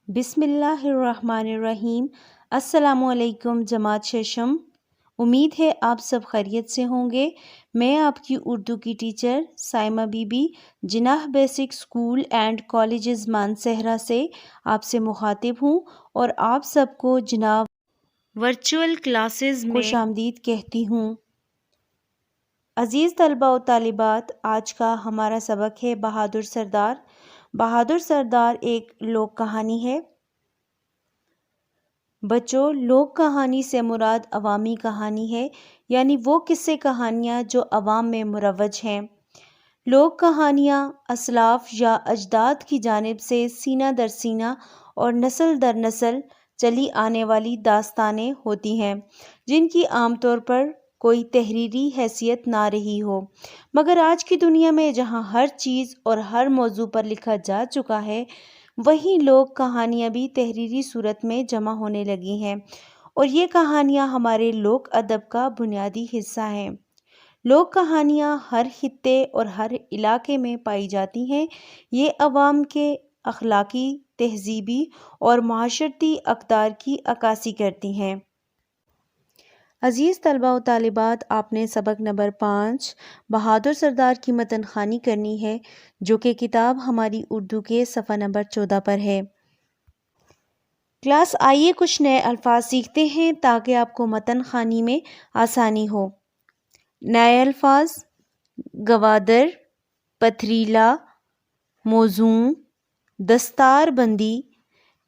بسم اللہ الرحمن الرحیم۔ السلام علیکم جماعت ششم، امید ہے آپ سب خیریت سے ہوں گے۔ میں آپ کی اردو کی teacher Saima Bibi Jinnah basic school and colleges Mansehra سے آپ سے مخاطب ہوں اور آپ سب کو جناب ورچوئل کلاسز میں خوش آمدید کہتی ہوں۔ عزیز طلبہ و طالبات، آج کا ہمارا سبق ہے بہادر سردار۔ بہادر سردار ایک لوک کہانی ہے۔ بچوں، لوک کہانی سے مراد عوامی کہانی ہے، یعنی وہ قصے کہانیاں جو عوام میں مروج ہیں۔ لوک کہانیاں اسلاف یا اجداد کی جانب سے سینہ در سینہ اور نسل در نسل چلی آنے والی داستانیں ہوتی ہیں، جن کی عام طور پر کوئی تحریری حیثیت نہ رہی ہو، مگر آج کی دنیا میں جہاں ہر چیز اور ہر موضوع پر لکھا جا چکا ہے، وہیں لوک کہانیاں بھی تحریری صورت میں جمع ہونے لگی ہیں، اور یہ کہانیاں ہمارے لوک ادب کا بنیادی حصہ ہیں۔ لوک کہانیاں ہر خطے اور ہر علاقے میں پائی جاتی ہیں۔ یہ عوام کے اخلاقی، تہذیبی اور معاشرتی اقدار کی عکاسی کرتی ہیں۔ عزیز طلبہ و طالبات، آپ نے سبق نمبر 5 بہادر سردار کی متن خوانی کرنی ہے، جو کہ کتاب ہماری اردو کے صفحہ نمبر 14 پر ہے۔ کلاس آئیے کچھ نئے الفاظ سیکھتے ہیں تاکہ آپ کو متن خوانی میں آسانی ہو۔ نئے الفاظ: گوادر، پتھریلا، موزوں، دستار بندی،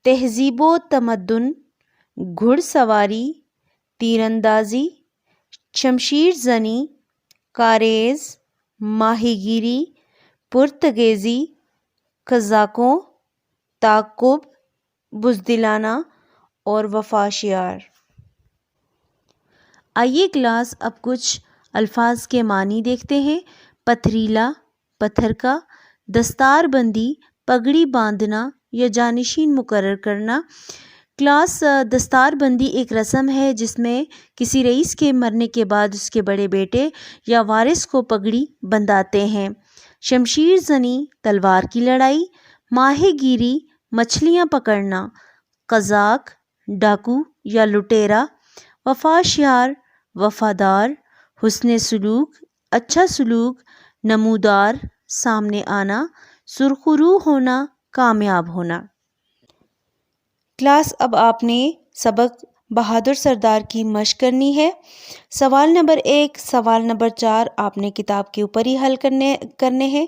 تہذیب و تمدن، گھڑ سواری، تیر اندازی، شمشیر زنی، کاریز، ماہی گیری، پرتگیزی، قزاقوں، تعاقب، بزدلانہ اور وفا شعار۔ آئیے کلاس اب کچھ الفاظ کے معنی دیکھتے ہیں۔ پتھریلا، پتھر کا۔ دستار بندی، پگڑی باندھنا یا جانشین مقرر کرنا۔ کلاس دستار بندی ایک رسم ہے جس میں کسی رئیس کے مرنے کے بعد اس کے بڑے بیٹے یا وارث کو پگڑی بندھاتے ہیں۔ شمشیر زنی، تلوار کی لڑائی۔ ماہی گیری، مچھلیاں پکڑنا۔ قزاق، ڈاکو یا لٹیرا۔ وفا شعار، وفادار، حسن سلوک، اچھا سلوک، نمودار، سامنے آنا، سرخرو ہونا، کامیاب ہونا۔ کلاس اب آپ نے سبق بہادر سردار کی مشق کرنی ہے۔ سوال نمبر 1، سوال نمبر 4 آپ نے کتاب کے اوپر ہی حل کرنے ہیں،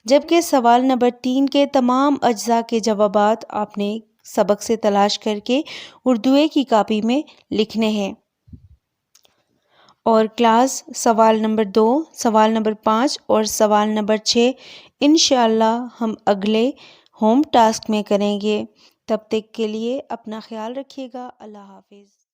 جبکہ سوال نمبر 3 کے تمام اجزاء کے جوابات آپ نے سبق سے تلاش کر کے اردوئے کی کاپی میں لکھنے ہیں۔ اور کلاس سوال نمبر 2، سوال نمبر 5 اور سوال نمبر 6 انشاءاللہ ہم اگلے ہوم ٹاسک میں کریں گے۔ تب تک کے لیے اپنا خیال رکھیے گا۔ اللہ حافظ۔